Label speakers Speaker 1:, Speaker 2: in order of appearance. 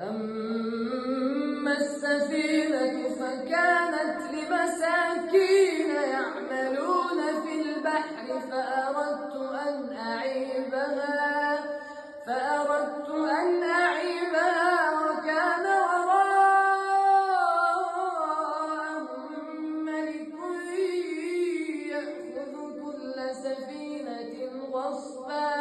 Speaker 1: أما السفينة فكانت لمساكين يعملون في البحر فأردت أن أعيبها وكان وراءهم ملك يأخذ كل سفينة غصبا